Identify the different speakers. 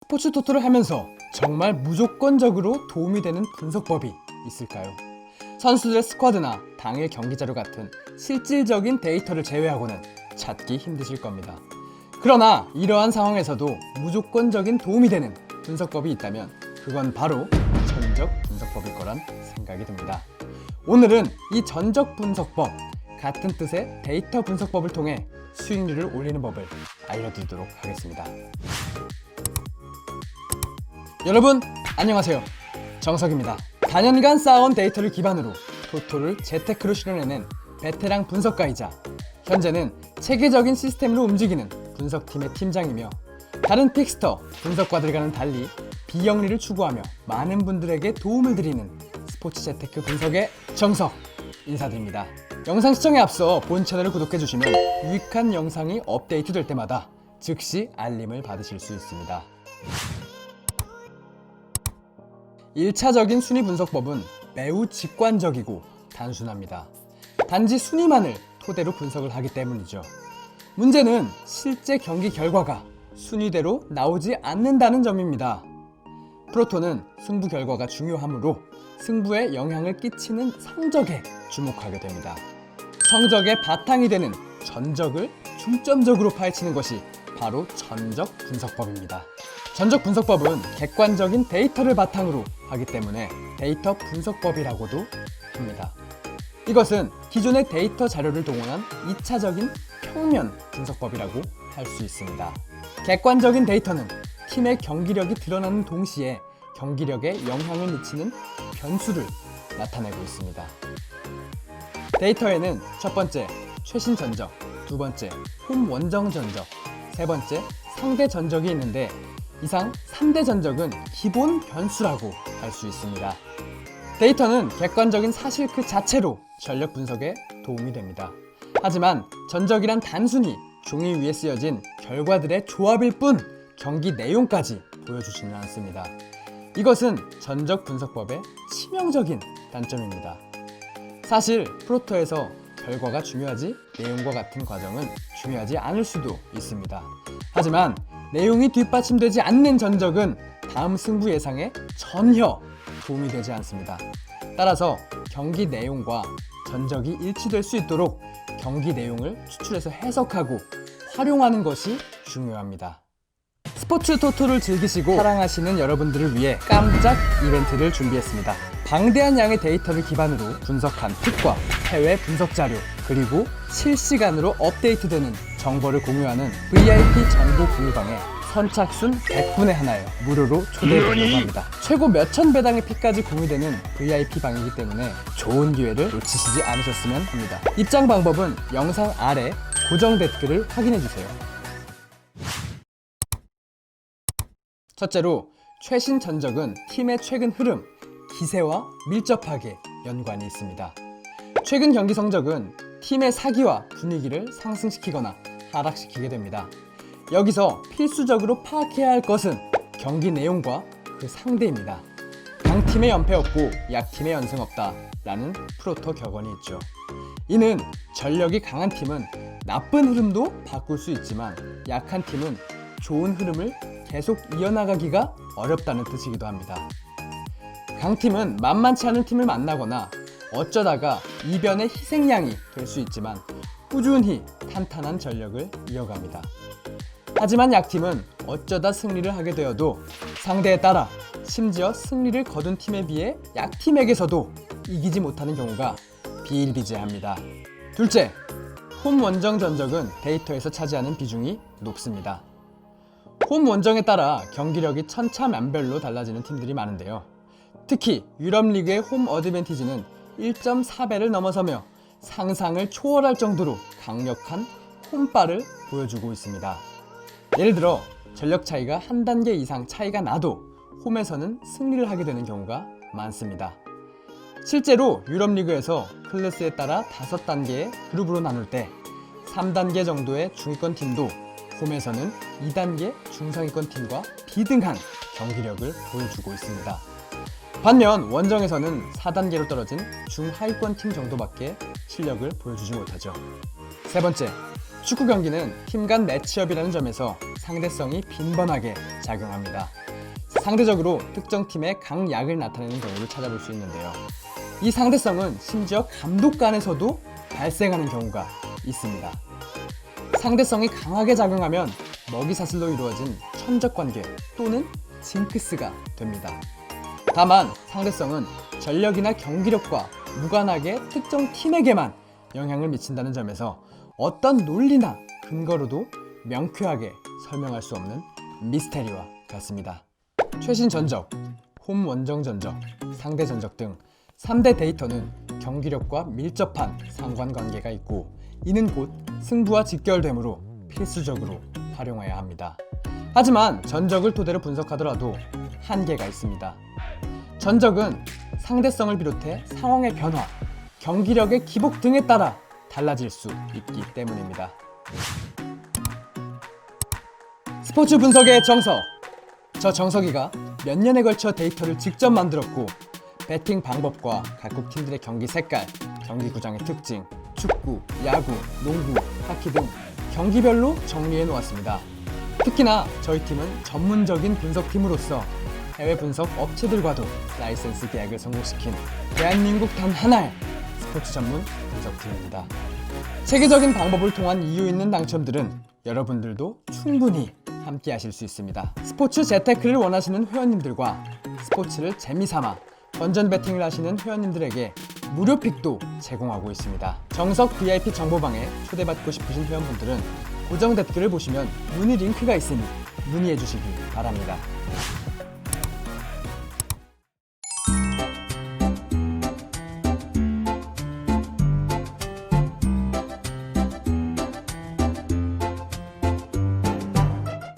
Speaker 1: 스포츠 토토를 하면서 정말 무조건적으로 도움이 되는 분석법이 있을까요? 선수들의 스쿼드나 당일 경기 자료 같은 실질적인 데이터를 제외하고는 찾기 힘드실 겁니다. 그러나 이러한 상황에서도 무조건적인 도움이 되는 분석법이 있다면 그건 바로 전적 분석법일 거란 생각이 듭니다. 오늘은 이 전적 분석법, 같은 뜻의 데이터 분석법을 통해 수익률을 올리는 법을 알려드리도록 하겠습니다. 여러분 안녕하세요, 정석입니다. 단연간 쌓아온 데이터를 기반으로 토토를 재테크로 실현해낸 베테랑 분석가이자 현재는 체계적인 시스템으로 움직이는 분석팀의 팀장이며 다른 픽스터 분석가들과는 달리 비영리를 추구하며 많은 분들에게 도움을 드리는 스포츠 재테크 분석의 정석 인사드립니다. 영상 시청에 앞서 본 채널을 구독해주시면 유익한 영상이 업데이트될 때마다 즉시 알림을 받으실 수 있습니다. 1차적인 순위 분석법은 매우 직관적이고 단순합니다. 단지 순위만을 토대로 분석을 하기 때문이죠. 문제는 실제 경기 결과가 순위대로 나오지 않는다는 점입니다. 프로토는 승부 결과가 중요하므로 승부에 영향을 끼치는 성적에 주목하게 됩니다. 성적의 바탕이 되는 전적을 중점적으로 파헤치는 것이 바로 전적 분석법입니다. 전적 분석법은 객관적인 데이터를 바탕으로 하기 때문에 데이터 분석법이라고도 합니다. 이것은 기존의 데이터 자료를 동원한 2차적인 평면 분석법이라고 할 수 있습니다. 객관적인 데이터는 팀의 경기력이 드러나는 동시에 경기력에 영향을 미치는 변수를 나타내고 있습니다. 데이터에는 첫 번째, 최신 전적, 두 번째, 홈 원정 전적, 세 번째, 상대 전적이 있는데 이상 3대 전적은 기본 변수라고 할 수 있습니다. 데이터는 객관적인 사실 그 자체로 전력 분석에 도움이 됩니다. 하지만 전적이란 단순히 종이 위에 쓰여진 결과들의 조합일 뿐 경기 내용까지 보여주지는 않습니다. 이것은 전적 분석법의 치명적인 단점입니다. 사실 프로토에서 결과가 중요하지 내용과 같은 과정은 중요하지 않을 수도 있습니다. 하지만 내용이 뒷받침되지 않는 전적은 다음 승부 예상에 전혀 도움이 되지 않습니다. 따라서 경기 내용과 전적이 일치될 수 있도록 경기 내용을 추출해서 해석하고 활용하는 것이 중요합니다. 스포츠 토토를 즐기시고 사랑하시는 여러분들을 위해 깜짝 이벤트를 준비했습니다. 방대한 양의 데이터를 기반으로 분석한 특과, 해외 분석 자료, 그리고 실시간으로 업데이트되는 정보를 공유하는 VIP 정보 공유방에 선착순 100분의 하나에 무료로 초대해드리려고 합니다. 최고 몇천 배당의 피까지 공유되는 VIP 방이기 때문에 좋은 기회를 놓치시지 않으셨으면 합니다. 입장 방법은 영상 아래 고정 댓글을 확인해주세요. 첫째로, 최신 전적은 팀의 최근 흐름, 기세와 밀접하게 연관이 있습니다. 최근 경기 성적은 팀의 사기와 분위기를 상승시키거나 하락시키게 됩니다. 여기서 필수적으로 파악해야 할 것은 경기 내용과 그 상대입니다. 강팀의 연패 없고 약팀의 연승 없다 라는 프로토 격언이 있죠. 이는 전력이 강한 팀은 나쁜 흐름도 바꿀 수 있지만 약한 팀은 좋은 흐름을 계속 이어나가기가 어렵다는 뜻이기도 합니다. 강팀은 만만치 않은 팀을 만나거나 어쩌다가 이변의 희생양이 될 수 있지만 꾸준히 탄탄한 전력을 이어갑니다. 하지만 약팀은 어쩌다 승리를 하게 되어도 상대에 따라 심지어 승리를 거둔 팀에 비해 약팀에게서도 이기지 못하는 경우가 비일비재합니다. 둘째, 홈 원정 전적은 데이터에서 차지하는 비중이 높습니다. 홈 원정에 따라 경기력이 천차만별로 달라지는 팀들이 많은데요. 특히 유럽 리그의 홈 어드밴티지는 1.4배를 넘어서며 상상을 초월할 정도로 강력한 홈바를 보여주고 있습니다. 예를 들어 전력 차이가 한 단계 이상 차이가 나도 홈에서는 승리를 하게 되는 경우가 많습니다. 실제로 유럽 리그에서 클래스에 따라 5단계의 그룹으로 나눌 때 3단계 정도의 중위권 팀도 홈에서는 2단계 중상위권 팀과 비등한 경기력을 보여주고 있습니다. 반면 원정에서는 4단계로 떨어진 중하위권 팀 정도밖에 실력을 보여주지 못하죠. 세 번째, 축구 경기는 팀 간 매치업이라는 점에서 상대성이 빈번하게 작용합니다. 상대적으로 특정 팀의 강약을 나타내는 경우를 찾아볼 수 있는데요. 이 상대성은 심지어 감독 간에서도 발생하는 경우가 있습니다. 상대성이 강하게 작용하면 먹이사슬로 이루어진 천적관계 또는 징크스가 됩니다. 다만 상대성은 전력이나 경기력과 무관하게 특정 팀에게만 영향을 미친다는 점에서 어떤 논리나 근거로도 명쾌하게 설명할 수 없는 미스테리와 같습니다. 최신 전적, 홈 원정 전적, 상대 전적 등 3대 데이터는 경기력과 밀접한 상관관계가 있고 이는 곧 승부와 직결되므로 필수적으로 활용해야 합니다. 하지만 전적을 토대로 분석하더라도 한계가 있습니다. 전적은 상대성을 비롯해 상황의 변화, 경기력의 기복 등에 따라 달라질 수 있기 때문입니다. 스포츠 분석의 정석! 저 정석이가 몇 년에 걸쳐 데이터를 직접 만들었고 배팅 방법과 각국 팀들의 경기 색깔, 경기 구장의 특징, 축구, 야구, 농구, 하키 등 경기별로 정리해 놓았습니다. 특히나 저희 팀은 전문적인 분석팀으로서 해외 분석 업체들과도 라이센스 계약을 성공시킨 대한민국 단 하나의 스포츠 전문 분석팀입니다. 체계적인 방법을 통한 이유 있는 당첨들은 여러분들도 충분히 함께 하실 수 있습니다. 스포츠 재테크를 원하시는 회원님들과 스포츠를 재미삼아 건전 배팅을 하시는 회원님들에게 무료 픽도 제공하고 있습니다. 정석 VIP 정보방에 초대받고 싶으신 회원분들은 고정 댓글을 보시면 문의 링크가 있으니 문의해 주시기 바랍니다.